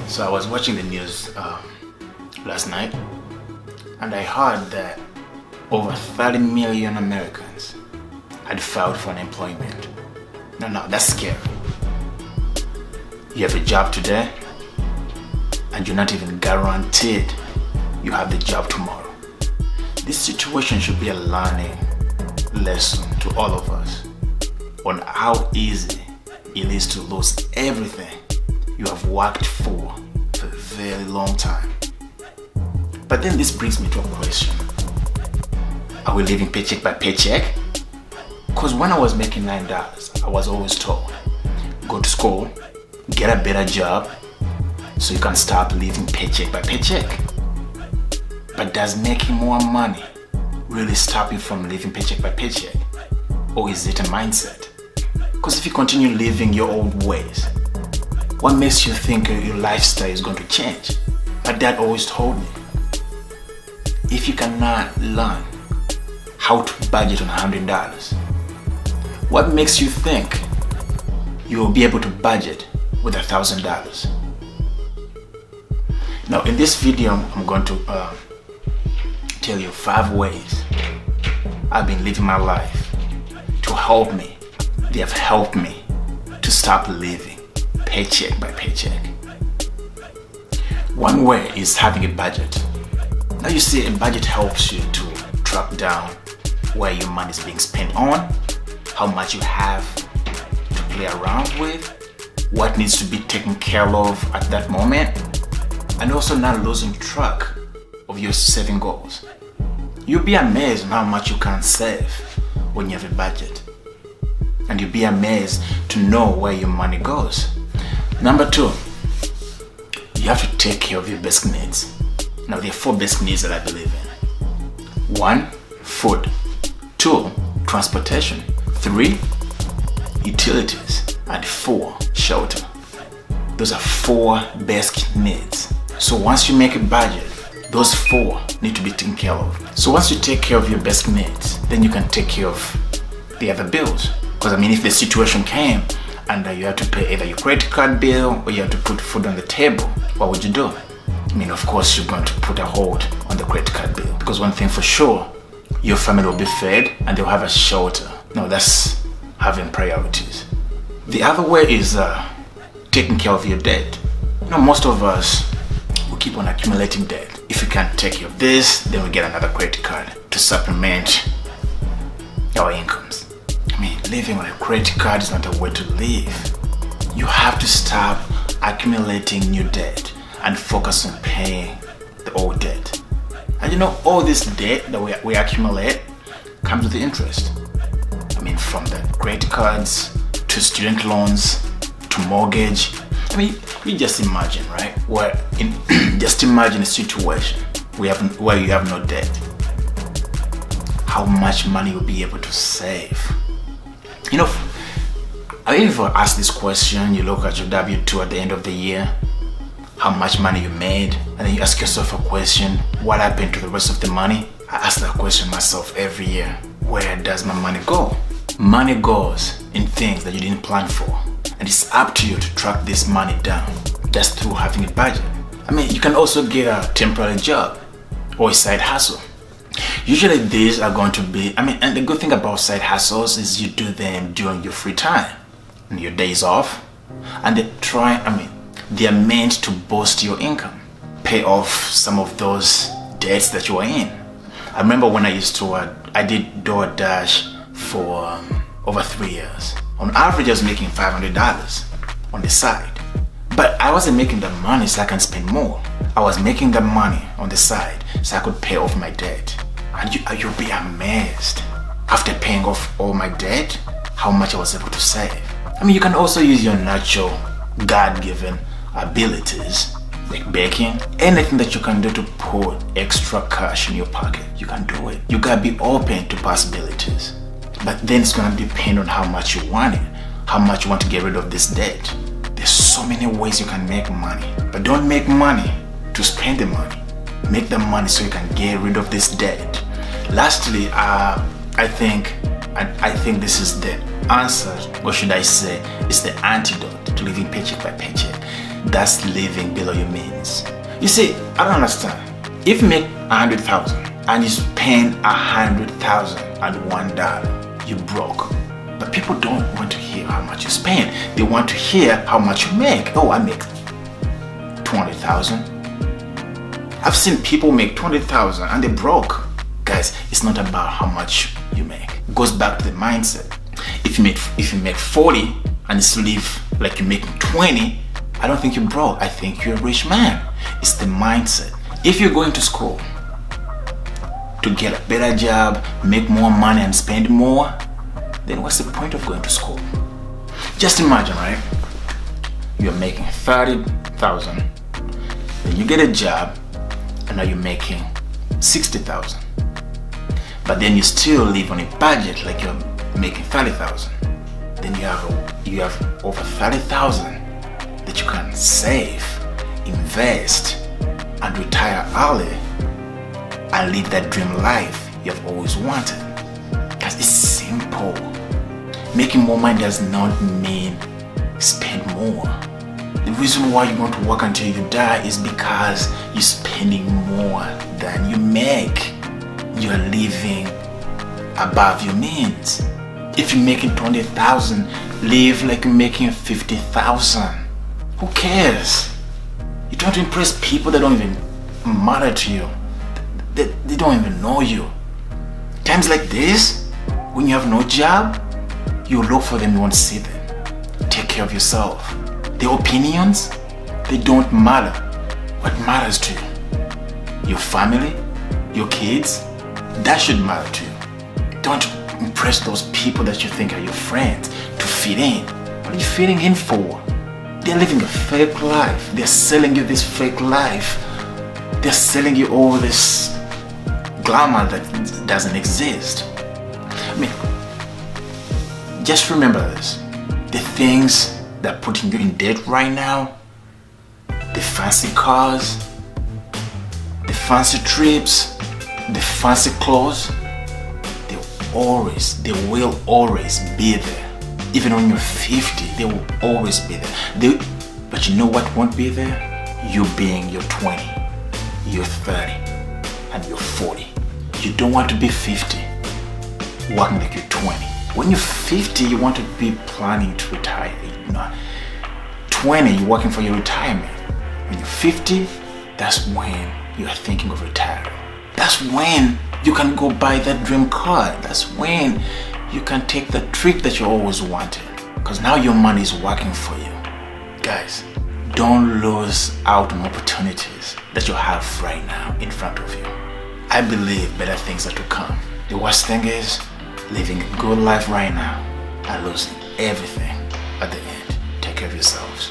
So I was watching the news last night, and I heard that over 30 million Americans had filed for unemployment. No, that's scary. You have a job today, and you're not even guaranteed you have the job tomorrow. This situation should be a learning lesson to all of us on how easy it is to lose everything you have worked for a very long time. But then this brings me to a question. Are we living paycheck by paycheck? Because when I was making $9, I was always told, go to school, get a better job, so you can stop living paycheck by paycheck. But does making more money really stop you from living paycheck by paycheck? Or is it a mindset? Because if you continue living your old ways, what makes you think your lifestyle is going to change? My dad always told me, if you cannot learn how to budget on $100, what makes you think you will be able to budget with $1,000? Now in this video, I'm going to tell you 5 ways I've been living my life to help me. They have helped me to stop living paycheck by paycheck. One way is having a budget. Now you see, a budget helps you to track down where your money is being spent on, how much you have to play around with, what needs to be taken care of at that moment, and also not losing track of your saving goals. You'll be amazed on how much you can save when you have a budget. And you'll be amazed to know where your money goes. Number 2, you have to take care of your basic needs. Now there are 4 basic needs that I believe in. 1, food. 2, transportation. 3, utilities. And 4, shelter. Those are 4 basic needs. So once you make a budget, those 4 need to be taken care of. So once you take care of your basic needs, then you can take care of the other bills. Because if the situation came and you had to pay either your credit card bill or you had to put food on the table, what would you do? Of course you're going to put a hold on the credit card bill. Because one thing for sure, your family will be fed and they'll have a shelter. Now that's having priorities. The other way is taking care of your debt. Most of us will keep on accumulating debt. If we can't take care of this, then we get another credit card to supplement our incomes. Living on a credit card is not a way to live. You have to stop accumulating new debt and focus on paying the old debt. And all this debt that we accumulate comes with the interest. From the credit cards to student loans to mortgage. You just imagine, right? Just imagine a situation where you have no debt. How much money you'll be able to save. I even ask this question. You look at your W-2 at the end of the year, how much money you made, and then you ask yourself a question, what happened to the rest of the money? I ask that question myself every year. Where does my money go? Money goes in things that you didn't plan for, and it's up to you to track this money down just through having a budget. You can also get a temporary job or a side hustle. Usually these are going to be, and the good thing about side hustles is you do them during your free time and your days off, and they are meant to boost your income, pay off some of those debts that you are in. I remember when I did DoorDash for over 3 years. On average, I was making $500 on the side, but I wasn't making the money so I can spend more. I was making the money on the side so I could pay off my debt. And you'll be amazed, after paying off all my debt, how much I was able to save. You can also use your natural, God-given abilities, like baking, anything that you can do to put extra cash in your pocket, you can do it. You gotta be open to possibilities. But then it's gonna depend on how much you want it, how much you want to get rid of this debt. There's so many ways you can make money, but don't make money to spend the money. Make the money so you can get rid of this debt. Lastly, I think this is the answer, or should I say, it's the antidote to living paycheck by paycheck. That's living below your means. You see, I don't understand. If you make 100,000 and you spend 100,000 and $1, you're broke. But people don't want to hear how much you spend. They want to hear how much you make. Oh, I make 200,000. I've seen people make 200,000 and they're broke. Guys, it's not about how much you make. It goes back to the mindset. If you make 40 and you still live like you're making 20, I don't think you're broke. I think you're a rich man. It's the mindset. If you're going to school to get a better job, make more money and spend more, then what's the point of going to school? Just imagine, right? You're making 30,000, then you get a job and now you're making 60,000. But then you still live on a budget like you're making 30,000. Then you have over 30,000 that you can save, invest, and retire early and live that dream life you have always wanted. Because it's simple. Making more money does not mean spend more. The reason why you want to work until you die is because you're spending more than you make. You're living above your means. If you're making 20,000, live like you're making 50,000. Who cares? You're trying to impress people that don't even matter to you. They don't even know you. Times like this, when you have no job, you look for them, you want to see them. Take care of yourself. Their opinions, they don't matter. What matters to you? Your family, your kids, that should matter to you. Don't impress those people that you think are your friends to fit in. What are you fitting in for? They're living a fake life. They're selling you this fake life. They're selling you all this glamour that doesn't exist. I mean, just remember this. The things that are putting you in debt right now, the fancy cars, the fancy trips, the fancy clothes, they will always be there. Even when you're 50, they will always be there. But you know what won't be there? You being you're 20, you're 30, and you're 40. You don't want to be 50, working like you're 20. When you're 50, you want to be planning to retire. 20, you're working for your retirement. When you're 50, that's when you are thinking of retiring. That's when you can go buy that dream car. That's when you can take the trip that you always wanted. Because now your money is working for you. Guys, don't lose out on opportunities that you have right now in front of you. I believe better things are to come. The worst thing is living a good life right now and losing everything at the end. Take care of yourselves.